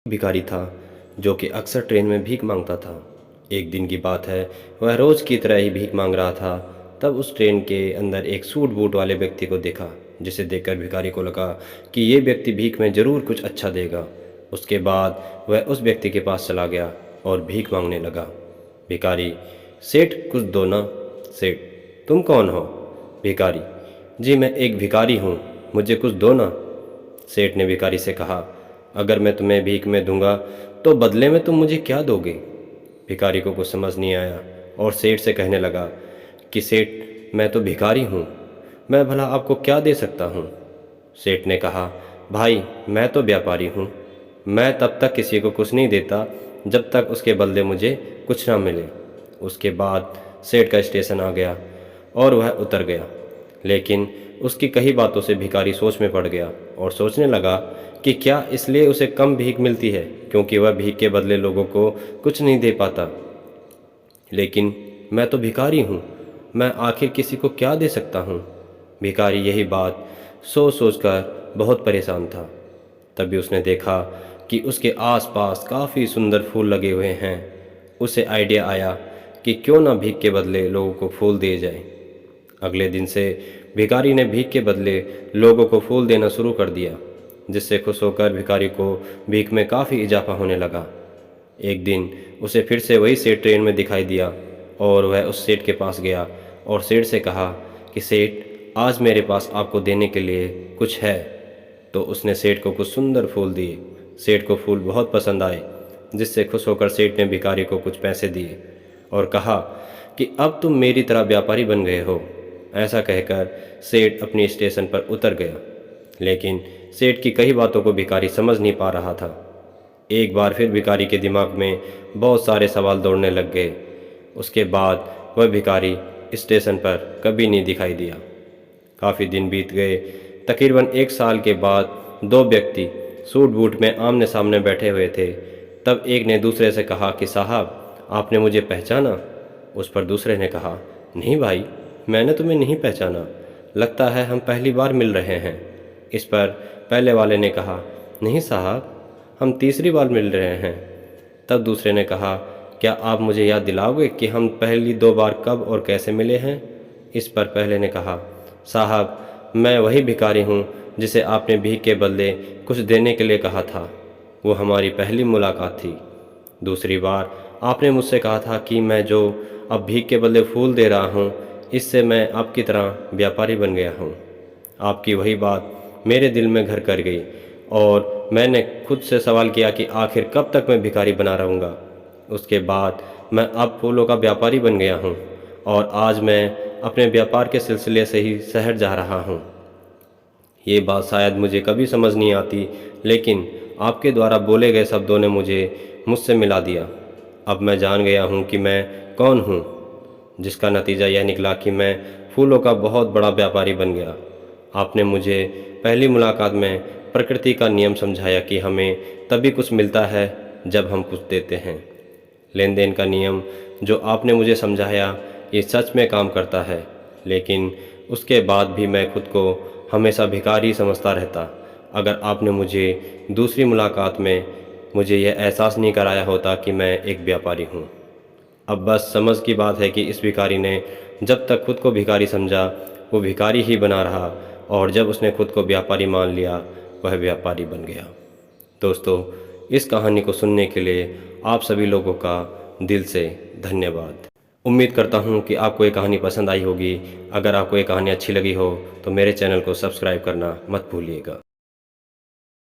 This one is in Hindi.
भिखारी था जो कि अक्सर ट्रेन में भीख मांगता था। एक दिन की बात है, वह रोज़ की तरह ही भीख मांग रहा था। तब उस ट्रेन के अंदर एक सूट बूट वाले व्यक्ति को देखा, जिसे देखकर भिखारी को लगा कि ये व्यक्ति भीख में ज़रूर कुछ अच्छा देगा। उसके बाद वह उस व्यक्ति के पास चला गया और भीख मांगने लगा। भिखारी: सेठ कुछ दो ना। सेठ: तुम कौन हो? भिखारी: जी मैं एक भिखारी हूँ, मुझे कुछ दो ना। सेठ ने भिखारी से कहा: अगर मैं तुम्हें भीख में दूंगा तो बदले में तुम मुझे क्या दोगे? भिखारी को कुछ समझ नहीं आया और सेठ से कहने लगा कि सेठ मैं तो भिखारी हूँ, मैं भला आपको क्या दे सकता हूँ? सेठ ने कहा: भाई मैं तो व्यापारी हूँ, मैं तब तक किसी को कुछ नहीं देता जब तक उसके बदले मुझे कुछ ना मिले। उसके बाद सेठ का स्टेशन आ गया और वह उतर गया, लेकिन उसकी कई बातों से भिखारी सोच में पड़ गया और सोचने लगा कि क्या इसलिए उसे कम भीख मिलती है क्योंकि वह भीख के बदले लोगों को कुछ नहीं दे पाता। लेकिन मैं तो भिखारी हूँ, मैं आखिर किसी को क्या दे सकता हूँ? भिखारी यही बात सोच सोच कर बहुत परेशान था। तभी उसने देखा कि उसके आसपास काफ़ी सुंदर फूल लगे हुए हैं। उसे आइडिया आया कि क्यों ना भीख के बदले लोगों को फूल दिए जाए। अगले दिन से भिखारी ने भीख के बदले लोगों को फूल देना शुरू कर दिया, जिससे खुश होकर भिखारी को भीख में काफ़ी इजाफा होने लगा। एक दिन उसे फिर से वही सेठ ट्रेन में दिखाई दिया और वह उस सेठ के पास गया और सेठ से कहा कि सेठ आज मेरे पास आपको देने के लिए कुछ है। तो उसने सेठ को कुछ सुंदर फूल दिए। सेठ को फूल बहुत पसंद आए, जिससे खुश होकर सेठ ने भिखारी को कुछ पैसे दिए और कहा कि अब तुम मेरी तरह व्यापारी बन गए हो। ऐसा कहकर सेठ अपनी स्टेशन पर उतर गया, लेकिन सेठ की कई बातों को भिखारी समझ नहीं पा रहा था। एक बार फिर भिखारी के दिमाग में बहुत सारे सवाल दौड़ने लग गए। उसके बाद वह भिखारी स्टेशन पर कभी नहीं दिखाई दिया। काफ़ी दिन बीत गए। तकरीबन 1 साल के बाद दो व्यक्ति सूट बूट में आमने सामने बैठे हुए थे। तब एक ने दूसरे से कहा कि साहब आपने मुझे पहचाना? उस पर दूसरे ने कहा, नहीं भाई, मैंने तुम्हें नहीं पहचाना, लगता है हम पहली बार मिल रहे हैं। इस पर पहले वाले ने कहा, नहीं साहब, हम तीसरी बार मिल रहे हैं। तब दूसरे ने कहा, क्या आप मुझे याद दिलाओगे कि हम पहली 2 बार कब और कैसे मिले हैं? इस पर पहले ने कहा, साहब मैं वही भिखारी हूँ जिसे आपने भीख के बदले कुछ देने के लिए कहा था। वो हमारी पहली मुलाकात थी। दूसरी बार आपने मुझसे कहा था कि मैं जो अब भीख के बदले फूल दे रहा हूँ, इससे मैं आपकी तरह व्यापारी बन गया हूँ। आपकी वही बात मेरे दिल में घर कर गई और मैंने खुद से सवाल किया कि आखिर कब तक मैं भिखारी बना रहूँगा। उसके बाद मैं अब फूलों का व्यापारी बन गया हूँ और आज मैं अपने व्यापार के सिलसिले से ही शहर जा रहा हूँ। ये बात शायद मुझे कभी समझ नहीं आती, लेकिन आपके द्वारा बोले गए शब्दों ने मुझे मुझसे मिला दिया। अब मैं जान गया हूँ कि मैं कौन हूँ, जिसका नतीजा यह निकला कि मैं फूलों का बहुत बड़ा व्यापारी बन गया। आपने मुझे पहली मुलाकात में प्रकृति का नियम समझाया कि हमें तभी कुछ मिलता है जब हम कुछ देते हैं। लेन देन का नियम जो आपने मुझे समझाया ये सच में काम करता है, लेकिन उसके बाद भी मैं खुद को हमेशा भिखारी समझता रहता। अगर आपने मुझे दूसरी मुलाकात में मुझे यह एहसास नहीं कराया होता कि मैं एक व्यापारी हूँ। अब बस समझ की बात है कि इस भिखारी ने जब तक खुद को भिखारी समझा वो भिखारी ही बना रहा, और जब उसने खुद को व्यापारी मान लिया वह व्यापारी बन गया। दोस्तों, इस कहानी को सुनने के लिए आप सभी लोगों का दिल से धन्यवाद। उम्मीद करता हूँ कि आपको ये कहानी पसंद आई होगी। अगर आपको ये कहानी अच्छी लगी हो तो मेरे चैनल को सब्सक्राइब करना मत भूलिएगा।